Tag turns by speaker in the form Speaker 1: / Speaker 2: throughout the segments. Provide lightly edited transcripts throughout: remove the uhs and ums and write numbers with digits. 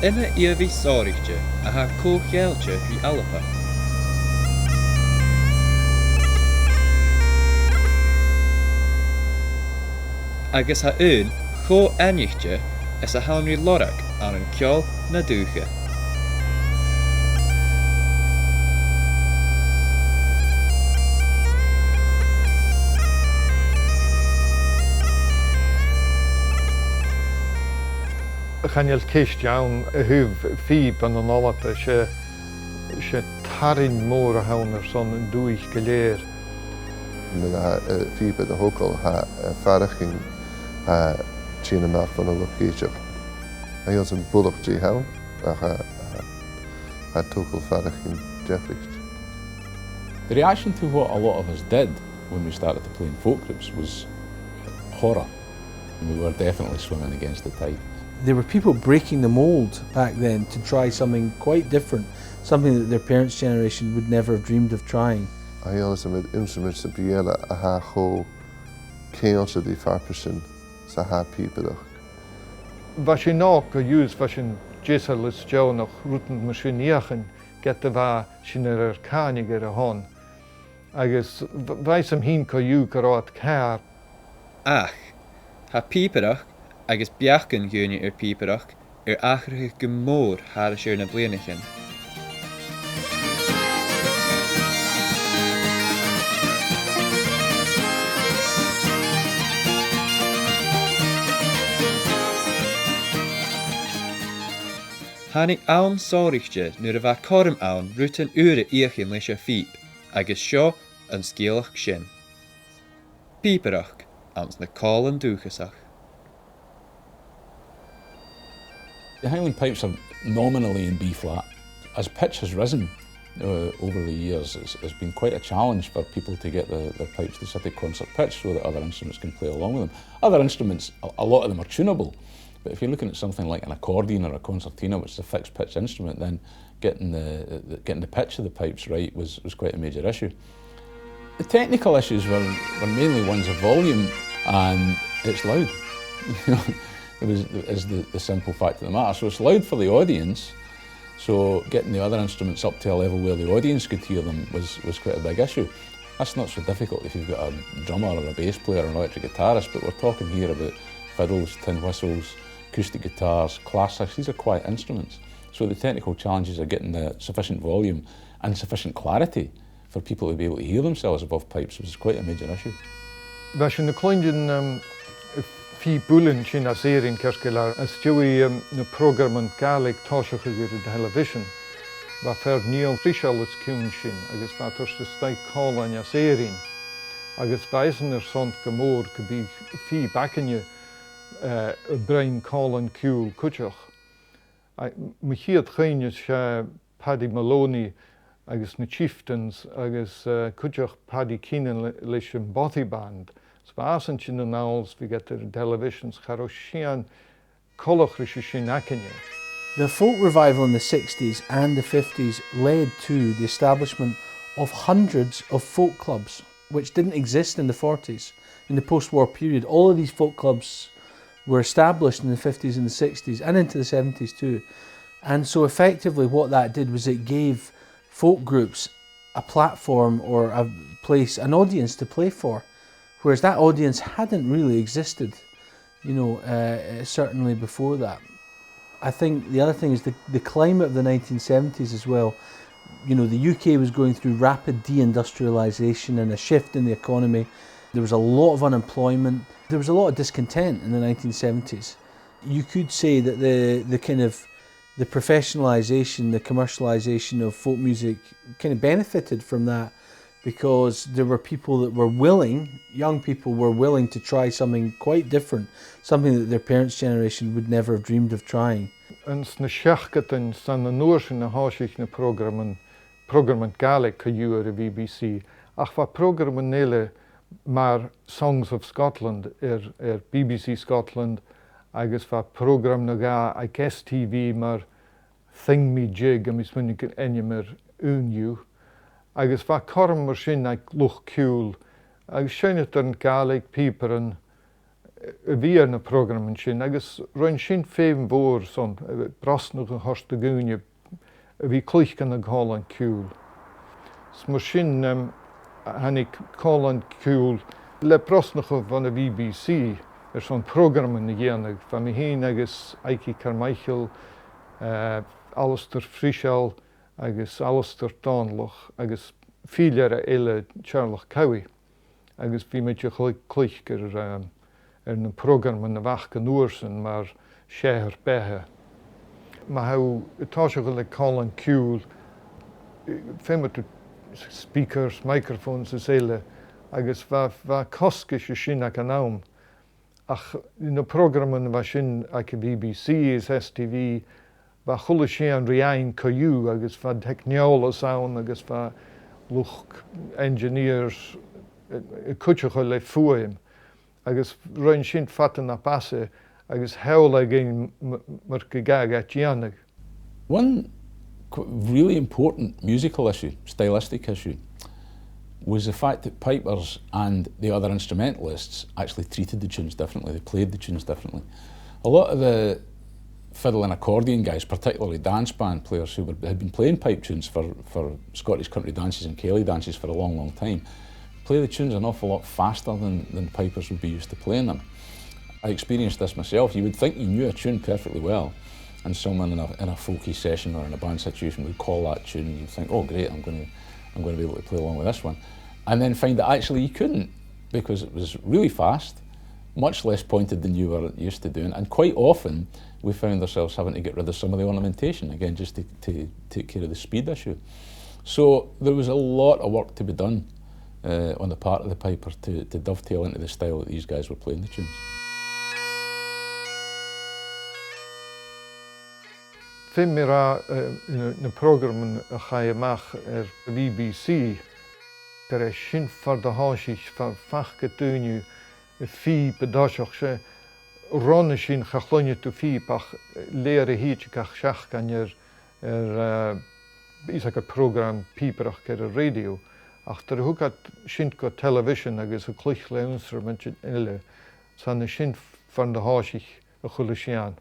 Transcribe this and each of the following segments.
Speaker 1: ina iarmhí sáiríte a ha cóchéilte hí alapa. Agus ha có airneachta is a hainrí lorach an ceol na dúcha.
Speaker 2: Channeil céist ann a thuh fíb an álapa sé tairn mór a thabhar son an dúich go léir.
Speaker 3: Na fíb a thugáil ha pháiricín tíana amach fan a luchéideach. A dhéanamh an bullachtaí habhain ha tógáil pháiricín deafraicht.
Speaker 4: The reaction to what a lot of us did when we started to play in folk groups was horror. And we were definitely swimming against the tide.
Speaker 5: There were people breaking the mould back then to try something quite different, something that their parents' generation would never have dreamed of trying.
Speaker 3: A dhéanamh mit instruments sa bíala a ha cho céalta dí farpasin sa ha pìobaireachd.
Speaker 2: Bha sin ná go dús bha sin déasal is deánach rútan mar sin íochainn get a bha sin ar cánig ar a hon. Agus bhaid am hín go dú go rád cear.
Speaker 1: Ach, ha pìobaireachd agus beachcan gúine ar pìobaireachd ar achracha go mór thar séir na bliadhnaichean. Tháinig ann sáiríte nuair a bheith corm ann rútan úra íochainn leis a fíb, agus seo an scéalach sin. Pìobaireachd ans na cáil Dùthchasach.
Speaker 4: The Highland pipes are nominally in B flat. As pitch has risen over the years, it's been quite a challenge for people to get their pipes to sit at concert pitch so that other instruments can play along with them. Other instruments, a lot of them are tunable, but if you're looking at something like an accordion or a concertina, which is a fixed pitch instrument, then getting the pitch of the pipes right was quite a major issue. The technical issues were mainly ones of volume, and it's loud. Is the simple fact of the matter. So it's loud for the audience, so getting the other instruments up to a level where the audience could hear them was quite a big issue. That's not so difficult if you've got a drummer or a bass player or an electric guitarist, but we're talking here about fiddles, tin whistles, acoustic guitars, classics. These are quiet instruments. So the technical challenges are getting the sufficient volume and sufficient clarity for people to be able to hear themselves above pipes was quite a major issue.
Speaker 2: Bha sin na cloindin Fí bullin sin a séirín ceirceile as dúí na programman Gaelic táiseacha gur a television. Bha fear níl fríseal is ciún sin, agus bha tuairste staig cálainn a séirín. Agus baisan ar sont go mór go bhí fí bacanne brain cálainn ciúil cuiteach. Mu chiad chaine se Paddy Maloney agus na Chieftains agus cuiteach Paddy Keenan leis an Bothy Band. Spásan sin an náils bhí get ar televisions charó sían colach leis sin acinne.
Speaker 5: The folk revival in the 60s and the 50s led to the establishment of hundreds of folk clubs, which didn't exist in the 40s. In the post-war period, all of these folk clubs were established in the 50s and the 60s and into the 70s too. And so effectively what that did was it gave folk groups a platform or a place, an audience to play for. Whereas that audience hadn't really existed, certainly before that. I think the other thing is the climate of the 1970s as well. The UK was going through rapid deindustrialisation and a shift in the economy. There was a lot of unemployment. There was a lot of discontent in the 1970s. You could say that the professionalisation, the commercialisation of folk music kind of benefited from that, because there were people that were willing, young people were willing to try something quite different, something that their parents' generation would never have dreamed of trying.
Speaker 2: Ons na seachgatain san na nuair sin na háisich na programman Gaelic go dú ar a BBC, ach bha programman éile mar Songs of Scotland ar BBC Scotland, agus bha program na gá ag STV mar Thing Me Jig, a mis munig enne mar Unniu. Agus bha corm mar sin ag luch ciúil, agus sinne an Gaelic píparan bhí na programman sin, agus roinn sin féim mhór son brasnach an thosta gúine a bhí clúichgan na gálan ciúil. Mar sin hanig gálan ciúil le brasnacha van na BBC son programman na dhéanamh, fa mi hén agus Aici Carmichael, Alistair Friseal, agus Alistair Dánlach, agus fílear eile Charlach Cowie, agus bhí meid clúichgur na programman na bhachcan uairsan mar séhar bethe. Ma how táiseach le gálan ciúil, féimeart speakers, microphones is eile, agus bha cosca sé sin ag an am. Ach na programman bha sin ag BBC is STV, bha chulla sé an riain coiú, agus bha techneolas ann, agus bha luch engineers cúteacha le fuaim, agus roinn sin fatan na passe, agus heola gin mar go gaag at dhéanamh.
Speaker 4: One really important musical issue, stylistic issue, was the fact that pipers and the other instrumentalists actually treated the tunes differently, they played the tunes differently. A lot of the fiddle and accordion guys, particularly dance band players who had been playing pipe tunes for Scottish country dances and Celtic dances for a long, long time, play the tunes an awful lot faster than pipers would be used to playing them. I experienced this myself. You would think you knew a tune perfectly well, and someone in a folky session or in a band situation would call that tune and you'd think, oh great, I'm going to be able to play along with this one. And then find that actually you couldn't, because it was really fast, much less pointed than you were used to doing, and quite often we found ourselves having to get rid of some of the ornamentation, again, just to take care of the speed issue. So there was a lot of work to be done on the part of the piper to dovetail into the style that these guys were playing the tunes.
Speaker 2: Fin mi ra na programman a chaimach BBC, tar sin far da háisich far fachca dúniu fi bedáiseach sé ronne sin chachlunne tú fi pach léir a híte gach seach gan isach a program píperach cer a radio. Ach tar húgat sin go television agus a clich le instrument ile, sanna sin far da háisich a chuile sian.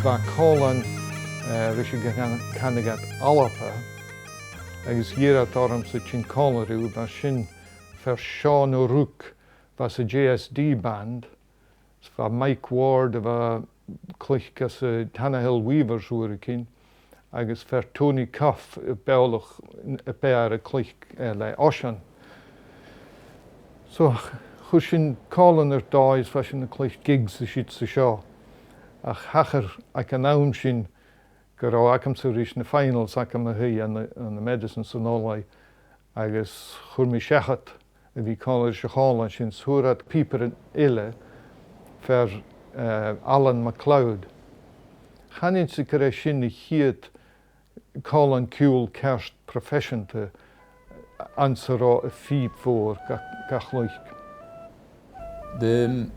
Speaker 2: Bha cálan rís canagat alapa, agus dheireadh orm sa sin cálarú, bha sin fer Seán ó Rúc, bha sa JSD band, bha Mike Ward, bha clich as a Tannahill Weavers uairicín, agus fer Tony Cuff beolach a bear a clich le Oiseann. So chu sin cálan dáis bha sin a clich gigs a siad sa seo. Ach hachar ag an am sin go rá acam sa rís na finals acam a thuí an na Meadhanan san ólaid agus chur mi seachat a bhí cáir se chálan sin suúrad píper an ile fer Alan MacLeod. Chanin sa go raibh sin na chiad cálan ciúil ceart professionta ansa rá a fíb fór gach loich.
Speaker 4: The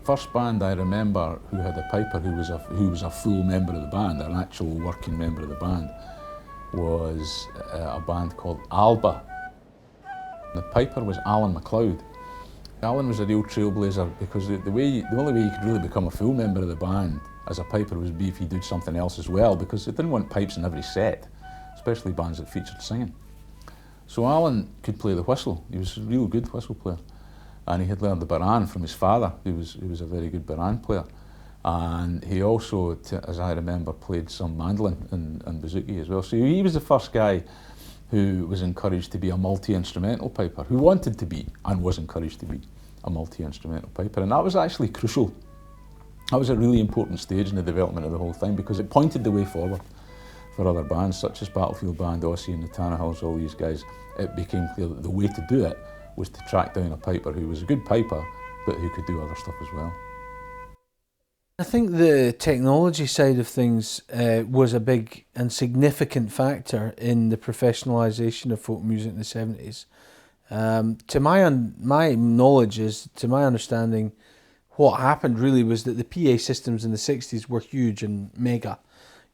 Speaker 4: first band I remember who had a piper who was a full member of the band, an actual working member of the band, was a band called Alba. The piper was Alan MacLeod. Alan was a real trailblazer because the only way you could really become a full member of the band as a piper was if you did something else as well, because they didn't want pipes in every set, especially bands that featured singing. So Alan could play the whistle. He was a real good whistle player. And he had learned the baran from his father, who was a very good baran player. And he also, as I remember, played some mandolin and bouzouki as well. So he was the first guy who was encouraged to be a multi-instrumental piper, who wanted to be and was encouraged to be a multi-instrumental piper. And that was actually crucial. That was a really important stage in the development of the whole thing, because it pointed the way forward for other bands, such as Battlefield Band, Ossie and the Tannahills, all these guys. It became clear that the way to do it was to track down a piper who was a good piper, but who could do other stuff as well.
Speaker 5: I think the technology side of things was a big and significant factor in the professionalisation of folk music in the 70s. To my knowledge is, to my understanding, what happened really was that the PA systems in the 60s were huge and mega.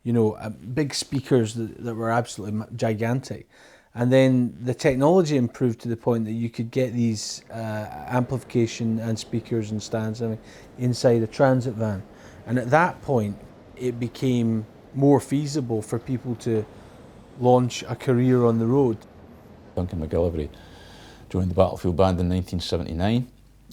Speaker 5: big speakers that were absolutely gigantic. And then the technology improved to the point that you could get these amplification and speakers and stands inside a transit van. And at that point, it became more feasible for people to launch a career on the road.
Speaker 4: Duncan McGillivray joined the Battlefield Band in 1979,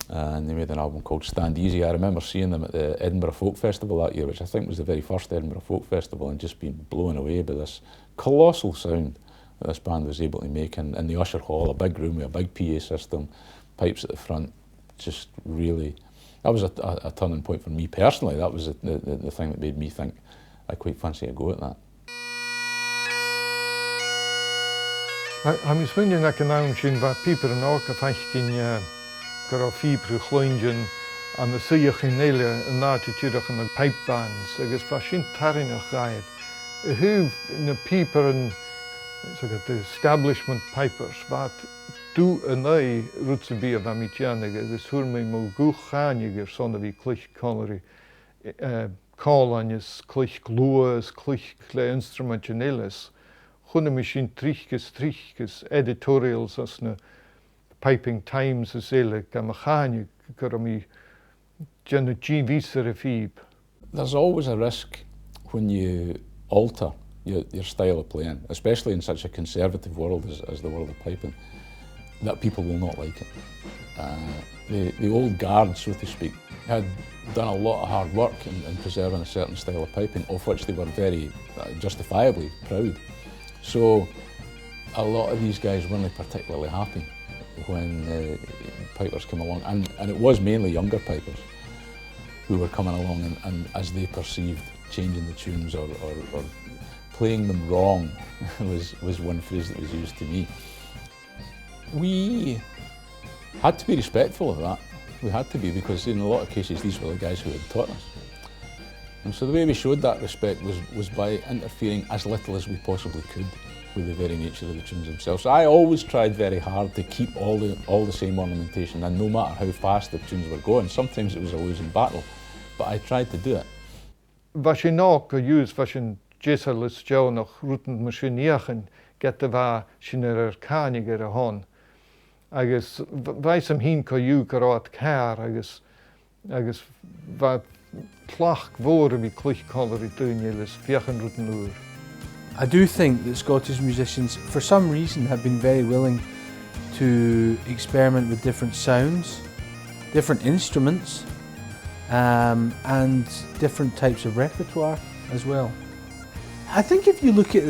Speaker 4: and they made an album called Stand Easy. I remember seeing them at the Edinburgh Folk Festival that year, which I think was the very first Edinburgh Folk Festival, and just being blown away by this colossal sound that this band was able to make in the Usher Hall, a big room with a big PA system, pipes at the front. Just really, that was a turning point for me personally. That was the thing that made me think I quite fancy a go at that.
Speaker 2: I'm swinging like an ounce in what people in Orca fachtin got fibre chloingen and the suich in Nele and Natchurch and the pipe bands. I guess fashin tarinach gaib. Who the people and the establishment pipers what do and I roots to be of Amichianig. I guess who me mo guchaniger son of clich connery call on his clich glues, clich instrumentionales. Hunne machine trichkes editorials as na piping times as ele gamachani karami jenne visere feeb.
Speaker 4: There's always a risk when you alter your style of playing, especially in such a conservative world as the world of piping, that people will not like it. The old guard, so to speak, had done a lot of hard work in preserving a certain style of piping, of which they were very justifiably proud. So a lot of these guys weren't particularly happy when pipers came along, and it was mainly younger pipers who were coming along and as they perceived changing the tunes or playing them wrong was one phrase that was used to me. We had to be respectful of that. We had to be, because in a lot of cases these were the guys who had taught us. And so the way we showed that respect was by interfering as little as we possibly could with the very nature of the tunes themselves. So I always tried very hard to keep all the same ornamentation, and no matter how fast the tunes were going, sometimes it was a losing battle, but I tried to do it.
Speaker 2: Vashin ook use vashin jesalis jou noch ruten machiniachen get the va shiner kaniger a hon. I guess vaisam hin ko you karat car I guess va plach woorde wie klich color tunelis 400 uur.
Speaker 5: I do think that Scottish musicians, for some reason, have been very willing to experiment with different sounds, different instruments, and different types of repertoire as well. I think if you look at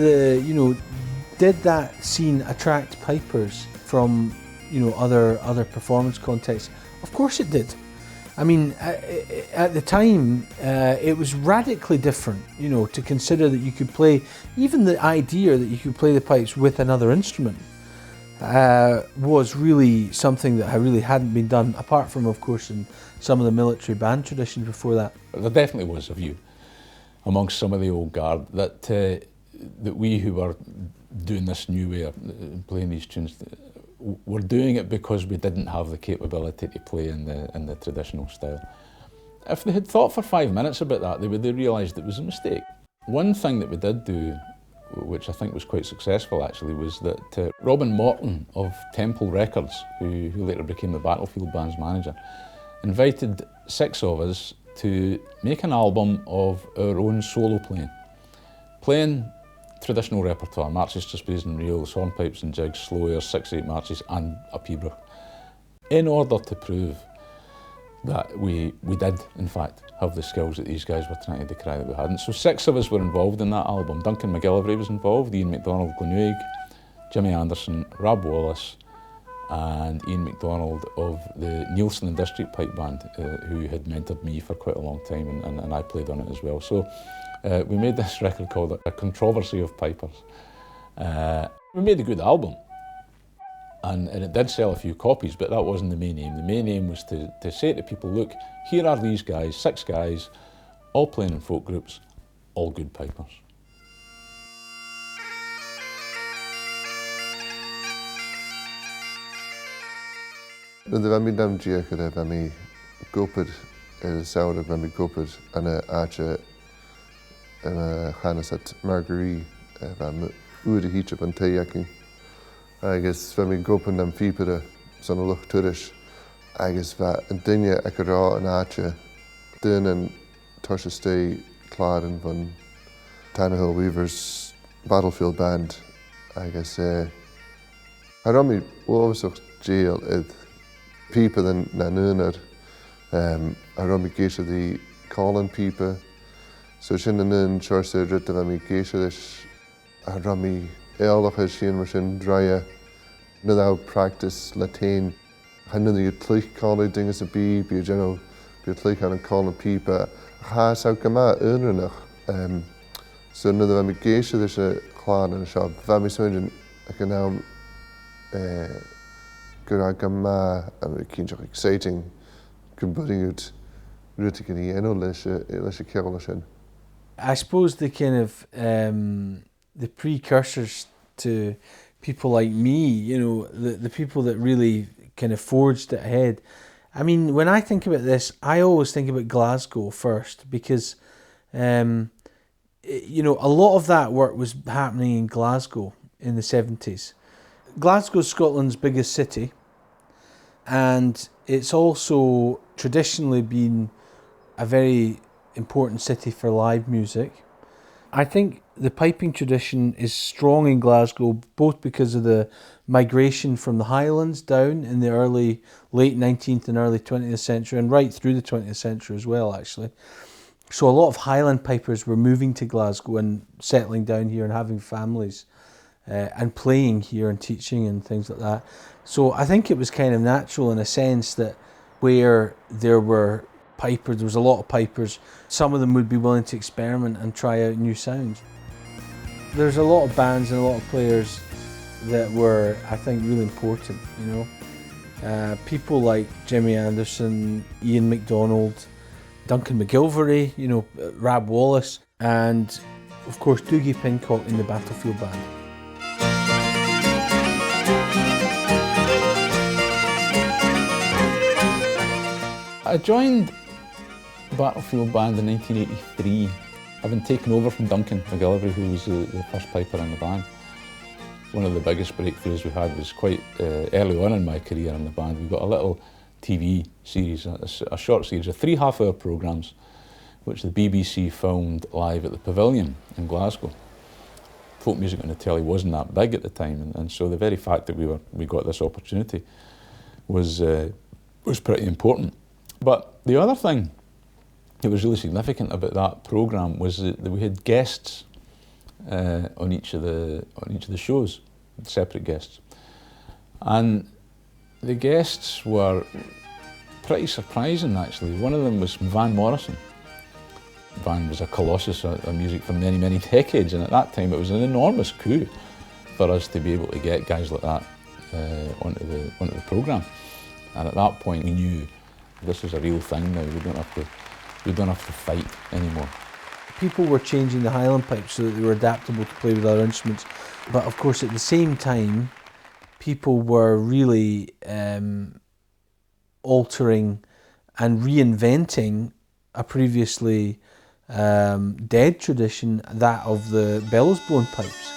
Speaker 5: did that scene attract pipers from, other performance contexts? Of course it did. I mean, at the time, it was radically different, to consider that you could play, even the idea that you could play the pipes with another instrument was really something that really hadn't been done, apart from, of course, in some of the military band traditions before that.
Speaker 4: There definitely was a view amongst some of the old guard that we who were doing this new way of playing these tunes were doing it because we didn't have the capability to play in the traditional style. If they had thought for 5 minutes about that, they would have realised it was a mistake. One thing that we did do, which I think was quite successful actually, was that Robin Morton of Temple Records, who later became the Battlefield Band's manager, invited 6 of us to make an album of our own solo playing traditional repertoire, marches, trapeze and reels, hornpipes and jigs, slow airs, 6/8 marches and a pibroch, in order to prove that we did in fact have the skills that these guys were trying to decry that we hadn't. So 6 of us were involved in that album. Duncan McGillivray was involved, Ian MacDonald Glenouig, Jimmy Anderson, Rob Wallace and Ian MacDonald of the Nielsen and District Pipe Band, who had mentored me for quite a long time, and I played on it as well. So we made this record called A Controversy of Pipers. We made a good album, and it did sell a few copies, but that wasn't the main aim. The main aim was to say to people, look, here are these guys, 6 guys, all playing in folk groups, all good pipers.
Speaker 3: The Vami Dam Diakada Vami Gopid is Sauda Vami Gopid and Acha chanas at Marguerite uair híte an taíochainn. Agus bheith mé gopan am fípere san lucht tuiris agus bheith an duine ag go rá an áte duine an tuirse chládan van Tannehill Weavers Battlefield Band agus Harami óvasach jail id pípa den na núnar Harami géise di Colin pípa so sin na nún chùrsa rite bheith mé géise leis Harami éalacha sin mar sin draia na dá practice latín hanna í tlích cála dingus a bí general bí tlích an Colin pípa há sao gama únranach so na bheith mé géise leis a chláán an seo bheith mé suin ag an nám gur gama cínteach exciting gumbudiúd ruta gan í enó leis a ceála sin.
Speaker 5: I suppose the kind of the precursors to people like me, you know, the people that really kind of forged it ahead. I mean, when I think about this, I always think about Glasgow first because, you know, a lot of that work was happening in Glasgow in the 70s. Glasgow's Scotland's biggest city, and it's also traditionally been a very important city for live music. I think the piping tradition is strong in Glasgow, both because of the migration from the Highlands down in the late 19th and early 20th century, and right through the 20th century as well, actually. So a lot of Highland pipers were moving to Glasgow and settling down here and having families and playing here and teaching and things like that. So I think it was kind of natural in a sense that where there were pipers, there was a lot of pipers, some of them would be willing to experiment and try out new sounds. There's a lot of bands and a lot of players that were, I think, really important, you know. People like Jimmy Anderson, Ian MacDonald, Duncan McGilvery, you know, Rab Wallace, and of course Dougie Pincock in the Battlefield Band.
Speaker 4: I joined the Battlefield Band in 1983, having taken over from Duncan McGilvery, who was the first piper in the band. One of the biggest breakthroughs we had was quite early on in my career in the band. We got a little TV series, a short series of 3 half-hour programmes, which the BBC filmed live at the Pavilion in Glasgow. Folk music on the telly wasn't that big at the time, and so the very fact that we got this opportunity was pretty important. But the other thing that was really significant about that programme was that we had guests on each of the shows, separate guests, and the guests were pretty surprising actually. One of them was Van Morrison. Van was a colossus of music for many, many decades, and at that time it was an enormous coup for us to be able to get guys like that onto the programme. And at that point we knew this is a real thing now. We don't have to fight anymore.
Speaker 5: People were changing the Highland pipes so that they were adaptable to play with other instruments, but of course at the same time people were really altering and reinventing a previously dead tradition, that of the bellows-blown pipes.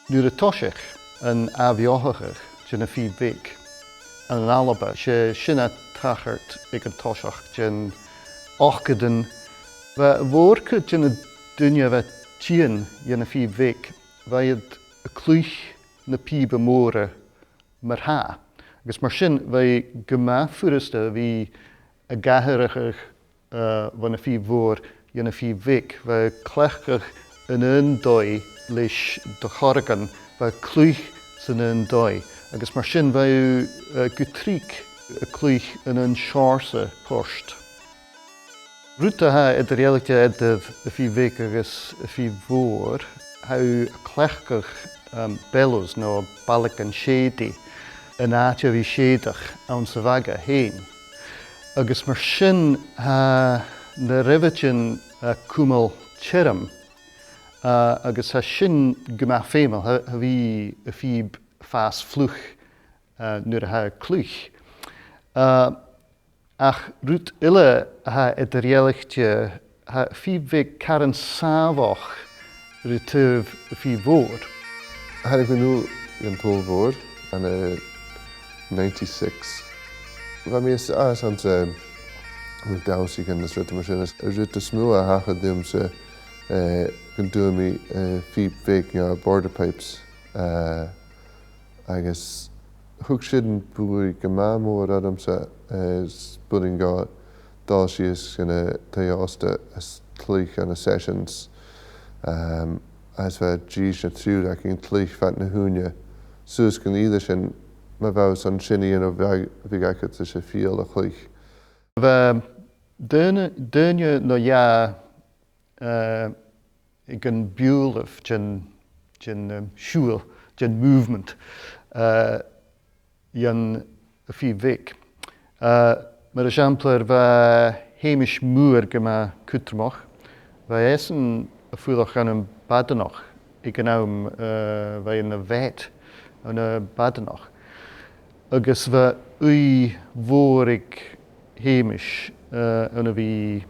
Speaker 2: Dùthchasach an a-bheothachach sin a fí bhic an alaba sé sinna tachart ag an toisach sin ochgadan bheith mhórcha sin a duine bheith tían dhéana fí bhic bheith a clúich na pìoba móra mar há. Agus mar sin bheith go maith furasta bhí a gathracha bhain a fí mhór dhéana fí bhic bheith clechach in an dói leis dh'atharraich bheith clúich san an dói. Agus mar sin bheith go tríc a clúich in an chùrsa post. Rútathe i dheireadh a fí bhic agus a fí mhór how clechach bellows nó bailach an sédi in áte bhí séadach ann sa bhaga héin. Agus mar sin na rivetin cúmal tirim agus ha sin go maith féimeal ha bhí a fíb fás fluch nuair a ha clúich. ach rút ile ha dheireadh ha fíbhig caran sábhach rútúh fí bhór.
Speaker 3: Had ik nu een tolvoor en 96. Wat mij is aan het dowsig en de strettermachines. Zit de SMO Eòghainn ze kan doen me fiep week border pipes. I guess hoek shouldn't boei gemam or adam ze spudding got dalshies in theosta as tlich and sessions. As we G's na trúr ac yn tlich fat na húne. Sŵs gan either sin ma vaus an sinni yn o vig acad sa se fiol a chlich.
Speaker 2: We dynne no ja gan buúlaf gin siúl, gin movement jan a fi vik. Mar exemplar we héimiis múr gema kutrmach. We eisen a fuúlach an een bliadhnaichean. Ik naam we in een wet aan een bliadhnaichean. Agus we ui vorig héimiis aan wie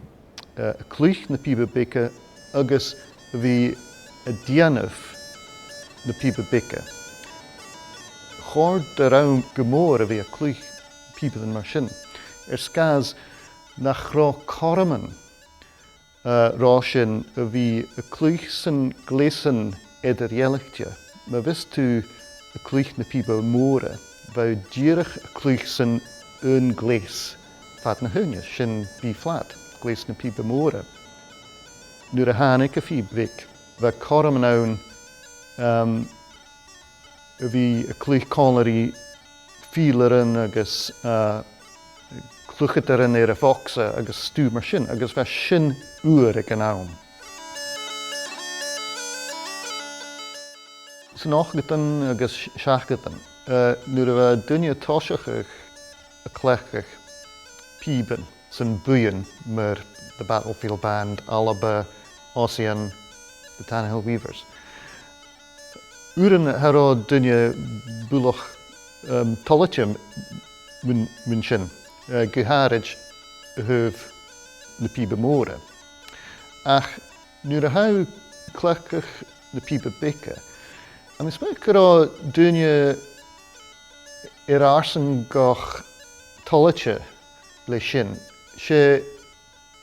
Speaker 2: kluich na pìobairiachd agus wie dheireadh na pìobairiachd. Chóir de raam gemór wie kluich pìobairiachd mar sin. Scas nach rá corman rásin a bhí a clúich san gléasan dheireadh. Ma vis tú a clúich na pìoba móra, bhá díreach a clúich san un gléas fat na húne sin bí flat, gléas na pìoba móra. Nuair a hánig a fíbhig, bhá corman ann a bhí a clúich cálarí fílaran agus cluchataran ar a foxa agus stú mar sin, agus bheith sin uair ag an am. San áchgatan agus seachgatan, nuair a bheith duine toiseach a clechach pìoban san buan mar the Battlefield Band, Alaba, Ossian, the Tanhill Weavers. Uair hará duine búlach tollite mun sin. Geharid huv na pìoba móra. Ach, nuair a hau clechach na pìobairiachd, a mis mé go duine ar airson gach tollite le sin, sé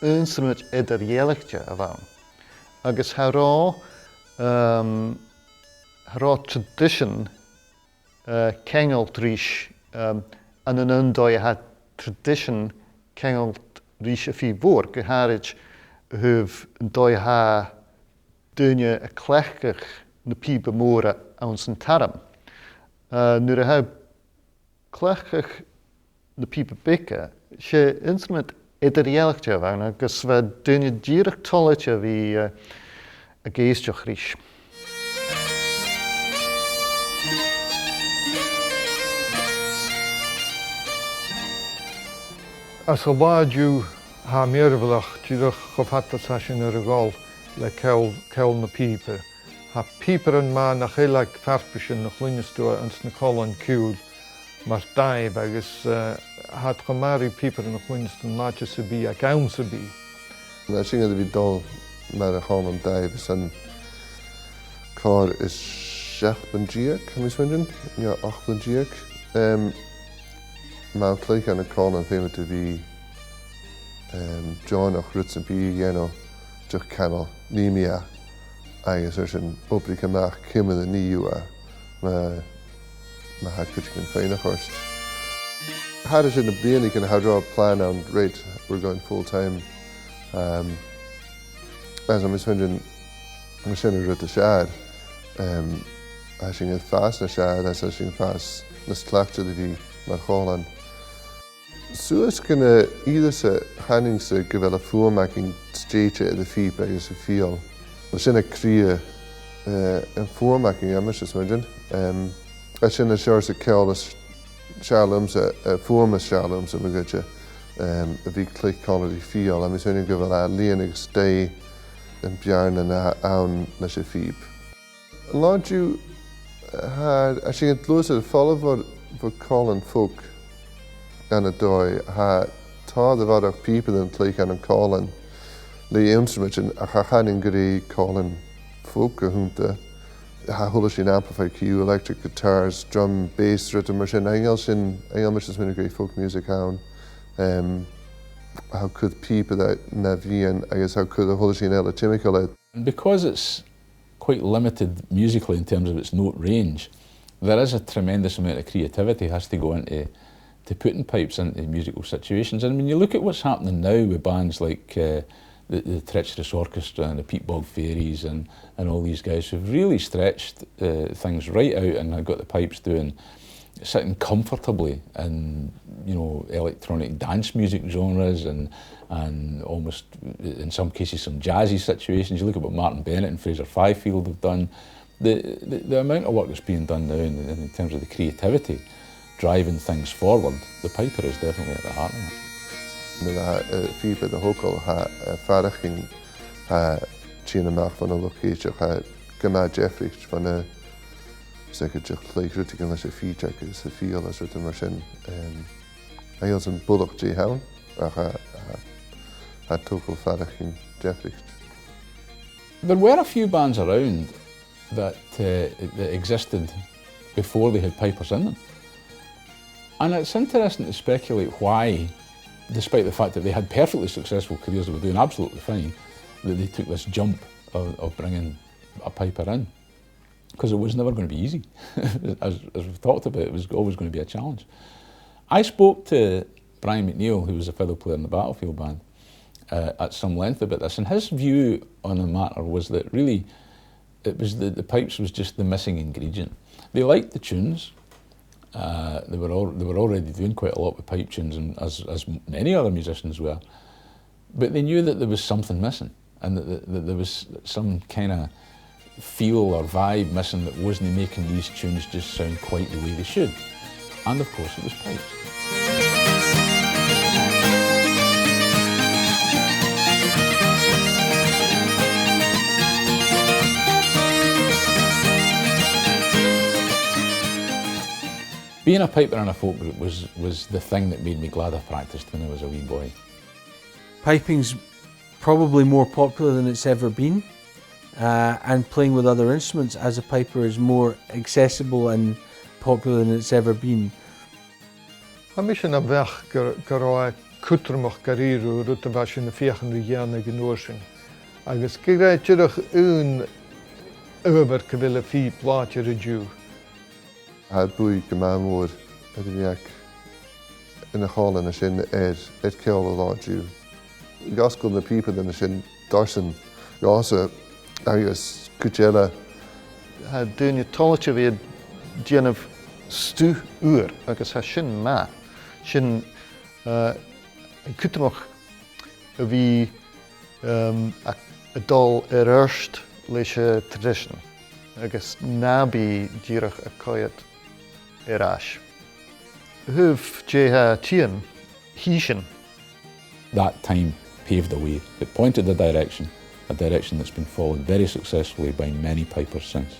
Speaker 2: instrument dheireadh a bhain. Agus hará tradition kengelt rís an an an-diugh had tradition kengelt rís a fi bhór, geharid huv an-diugh duine a clechach na pìoba móra an san taram. Nuair a ha clechach na pìobairiachd, sé instrument dheireadh a bhain, agus bheith duine díreach tollite bhí a géisteach rís. As a láidú ha méarbhlach díreach chomhthata sin ar a gáil le ceol na píopa. Ha píopa an má nach chéileag ferpaisin na chluinistú ans na cálan ciúil mar daibh agus hat chomárí píopa na chluinistú náte sa bí ag ann sa bí.
Speaker 3: Na sin a bhí dul mar a chálan daibh san cá is 7 díag, ha mis windin? Ja, 8 díag. Má clúich an a cálan féime to bhí John ach rút san bí dhéanamh deach canal nímia agus sin obrich amach cimime a níú ma ha cuitin féin a chóst. Had it in the beginning and how draw a plan on rate we're going full time. As I'm saying rut the shad. I think it fast na shad as I think fast na slachta the vi mar Holland. Suas gonna either se handing se gyvel a voormaking stage the fee by is a feel. Was in a crea en voormaking amish is imagine. As in a shores a careless Shalom's a former Shalom's a magutja a big click quality feel. I'm saying give a leaning stay and bjarn and aun na she feeb. A lot you had I think it close to follow for calling folk and a doy had Tá de bhadach people in tlaichan an cálan le instrument a chachanin gurí cálan folk a húnta ha thulas sin amplified cue, electric guitars, drum, bass, rhythm mar sin angel mar sin minic great folk music hawn. How could people that na bhíon agus how could a thulas sin eile tímiceal it.
Speaker 4: And because it's quite limited musically in terms of its note range, there is a tremendous amount of creativity has to go into putting pipes into musical situations. And when you look at what's happening now with bands like the Treacherous Orchestra and the Peat Bog Fairies and all these guys who've really stretched things right out and have got the pipes sitting comfortably in, you know, electronic dance music genres and almost in some cases some jazzy situations. You look at what Martin Bennett and Fraser Fifield have done. The amount of work that's being done now in terms of the creativity driving things forward, the piper is definitely at the heart of it.
Speaker 3: Fipa de hocal phàirt tíana amach fan a locateach Coimhead dheireadh fan a leichrúta gan leis a fíte agus a fiol as rúta mar sin ails an bulach dí hawn a tócail phàirt dheireadh.
Speaker 4: There were a few bands around that existed before they had pipers in them. And it's interesting to speculate why, despite the fact that they had perfectly successful careers, they were doing absolutely fine, that they took this jump of bringing a piper in. Because it was never going to be easy. As we've talked about, it was always going to be a challenge. I spoke to Brian McNeill, who was a fiddle player in the Battlefield band, at some length about this, and his view on the matter was that really it was the pipes was just the missing ingredient. They liked the tunes. They were already doing quite a lot with pipe tunes, and as many other musicians were. But they knew that there was something missing, and that there was some kind of feel or vibe missing that wasn't making these tunes just sound quite the way they should. And of course, it was pipes. Being a piper in a folk group was the thing that made me glad I practiced when I was a wee boy.
Speaker 5: Piping's probably more popular than it's ever been, and playing with other instruments as a piper is more accessible and popular than it's ever been.
Speaker 2: A mis sin a bheith gur rá cútramach garíú ruta bheith sin na fiochan rí gheanna gnóir sin. Agus go raibh tíreach ún uair go bhfuil a fí pláte a dú.
Speaker 3: Had bui gemamór a bhíach ina chálan a sin ceol a láidú. Gascail na people na sin darsan gása agus cutéile.
Speaker 2: Had duine táilte bhí déanamh stú uair agus ha sin má. Sin cútamach a bhí a dul airst leis a tradition agus nábí díreach a coiad airás. Thuh déthe tían hísin.
Speaker 4: That time paved the way. It pointed a direction that's been followed very successfully by many pipers since.